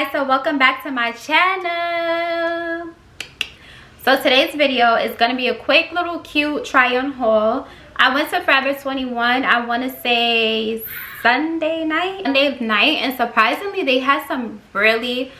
guys, so welcome back to my channel. So today's video is going to be a quick little cute try on haul. I went to Forever 21, I want to say Sunday night, and surprisingly they had some really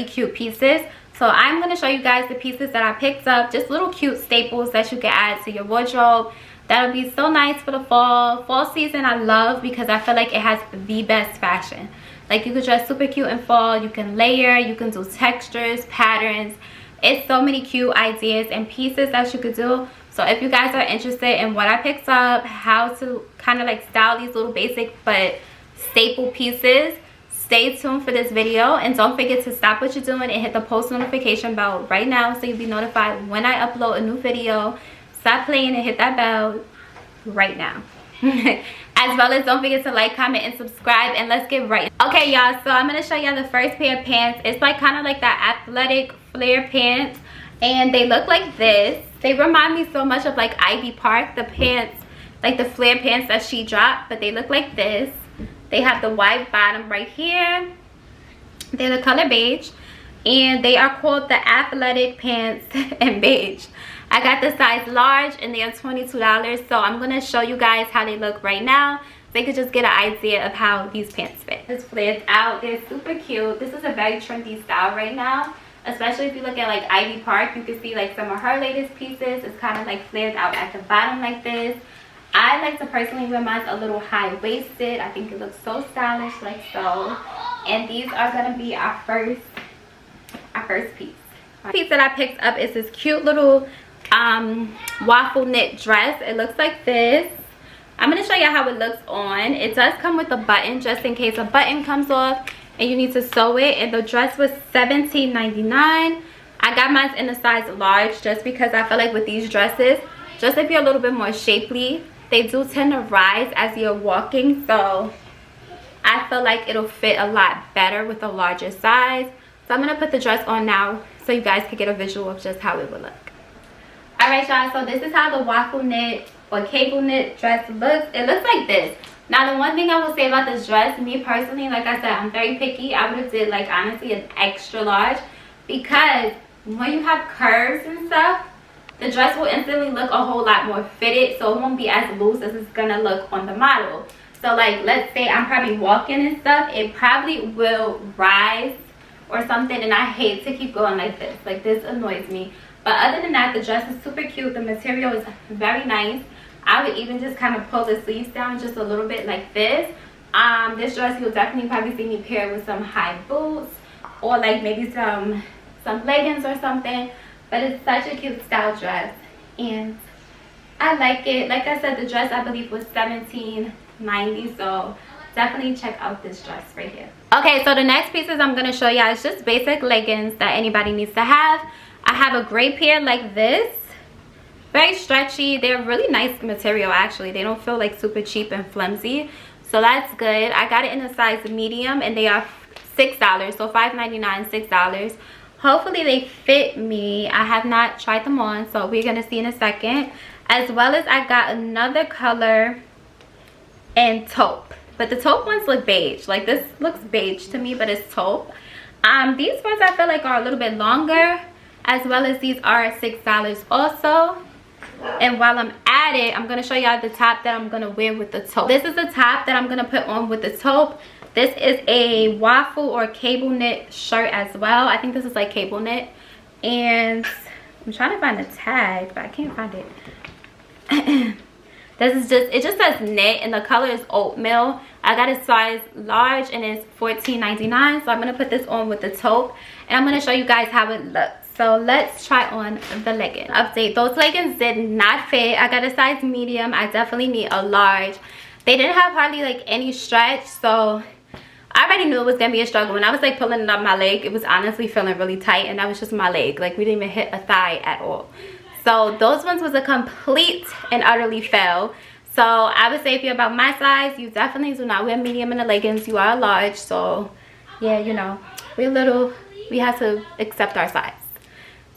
cute pieces. So I'm going to show you guys the pieces that I picked up, just little cute staples that you can add to your wardrobe. That'll be so nice for the fall season. I love because I feel like it has the best fashion. Like, you could dress super cute in fall, you can layer, you can do textures, patterns. It's so many cute ideas and pieces that you could do. So if you guys are interested in what I picked up, how to kind of like style these little basic but staple pieces, stay tuned for this video. And don't forget to stop what you're doing and hit the post notification bell right now so you'll be notified when I upload a new video. Stop playing and hit that bell right now. As well as don't forget to like, comment, and subscribe, and let's get right. Okay, y'all, so I'm gonna show y'all the first pair of pants. It's like kind of like that athletic flare pants, and they look like this. They remind me so much of like Ivy Park, the pants, like the flare pants that she dropped, but they look like this. They have the wide bottom right here. They're the color beige, and they are called the athletic pants in beige. I got the size large and they are $22. So I'm going to show you guys how they look right now, so you can just get an idea of how these pants fit. It's flared out. They're super cute. This is a very trendy style right now, especially if you look at like Ivy Park. You can see like some of her latest pieces. It's kind of like flared out at the bottom like this. I like to personally wear mine a little high-waisted. I think it looks so stylish, like so. And these are going to be our first piece. The piece that I picked up is this cute little waffle knit dress. It looks like this. I'm going to show you how it looks on. It does come with a button just in case a button comes off and you need to sew it. And the dress was $17.99. I got mine in the size large just because I feel like with these dresses, just if you're a little bit more shapely, they do tend to rise as you're walking. So I feel like it'll fit a lot better with a larger size. So I'm going to put the dress on now so you guys can get a visual of just how it would look. Alright, y'all, so this is how the waffle knit or cable knit dress looks. It looks like this. Now, the one thing I will say about this dress, me personally, like I said, I'm very picky. I would have did like honestly an extra large, because when you have curves and stuff, the dress will instantly look a whole lot more fitted, so it won't be as loose as it's gonna look on the model. So like, let's say I'm probably walking and stuff, it probably will rise or something, and I hate to keep going like this. Like, this annoys me. But other than that, the dress is super cute. The material is very nice. I would even just kind of pull the sleeves down just a little bit like this. This dress, you'll definitely probably see me pair with some high boots or like maybe some leggings or something. But it's such a cute style dress, and I like it. Like I said, the dress I believe was $17.90, so definitely check out this dress right here. Okay, so the next pieces I'm going to show you is just basic leggings that anybody needs to have. I have a gray pair like this, very stretchy. They're really nice material actually. They don't feel like super cheap and flimsy, so that's good. I got it in a size medium, and they are $6, so $5.99, $6. Hopefully they fit me. I have not tried them on, so we're gonna see in a second. As well as I got another color and taupe, but the taupe ones look beige. Like, this looks beige to me, but it's taupe. These ones I feel like are a little bit longer, as well as these are $6 also. And while I'm at it, I'm going to show y'all the top that I'm going to wear with the taupe. This is the top that I'm going to put on with the taupe. This is a waffle or cable knit shirt as well. I think this is like cable knit. And I'm trying to find the tag, but I can't find it. This is just, it just says knit, and the color is oatmeal. I got a size large, and it's $14.99. So I'm going to put this on with the taupe, and I'm going to show you guys how it looks. So let's try on the legging. Update, those leggings did not fit. I got a size medium. I definitely need a large. They didn't have hardly like any stretch, so I already knew it was gonna be a struggle. When I was like pulling it up my leg, it was honestly feeling really tight, and that was just my leg. Like, we didn't even hit a thigh at all. So those ones was a complete and utterly fail. So I would say if you're about my size, you definitely do not wear medium in the leggings. You are a large, so yeah, you know, we have to accept our size.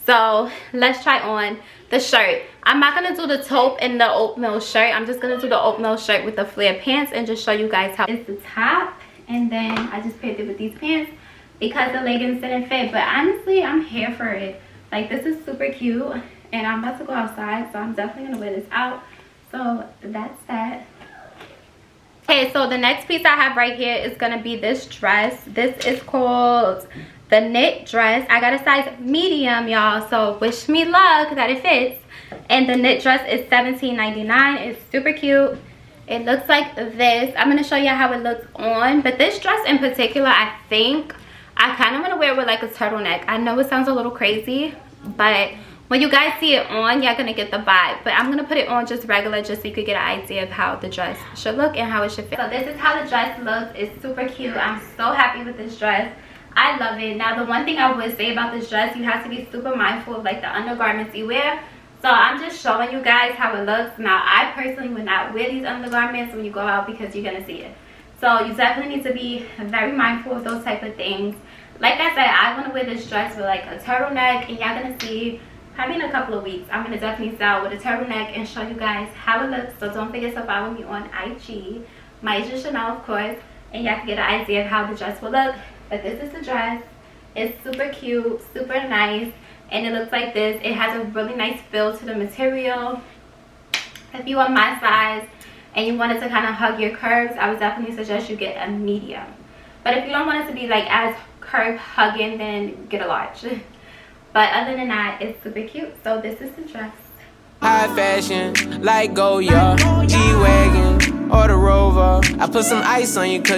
So let's try on the shirt. I'm not going to do the taupe and the oatmeal shirt. I'm just going to do the oatmeal shirt with the flare pants and just show you guys how it's the top. And then I just paired it with these pants. because the leggings didn't fit. But honestly, I'm here for it. Like, this is super cute, and I'm about to go outside, so I'm definitely gonna wear this out. So that's that. Okay, so the next piece I have right here is gonna be this dress. This is called the knit dress. I got a size medium, y'all, so wish me luck that it fits. And the knit dress is $17.99. It's super cute. It looks like this. I'm gonna show you how it looks on, but this dress in particular, I think I kind of want to wear it with like a turtleneck. I know it sounds a little crazy, but when you guys see it on, you're gonna get the vibe. But I'm gonna put it on just regular, just so you could get an idea of how the dress should look and how it should fit. So this is how the dress looks. It's super cute. I'm so happy with this dress. I love it. Now, the one thing I would say about this dress, you have to be super mindful of like the undergarments you wear. So I'm just showing you guys how it looks. Now, I personally would not wear these undergarments when you go out because you're gonna see it. So you definitely need to be very mindful of those type of things. Like I said, I want to wear this dress with like a turtleneck, and y'all gonna see probably in a couple of weeks. I'm gonna definitely style with a turtleneck and show you guys how it looks. So don't forget to follow me on IG, Maisha Chanel, of course, and y'all can get an idea of how the dress will look. But this is the dress. It's super cute, super nice, and it looks like this. It has a really nice feel to the material. If you want my size and you want it to kind of hug your curves, I would definitely suggest you get a medium. But if you don't want it to be like as curve hugging, then get a large. But other than that, it's super cute. So this is the dress. High fashion, like Goya, G-Wagon, or the Rover. I put some ice on you 'cause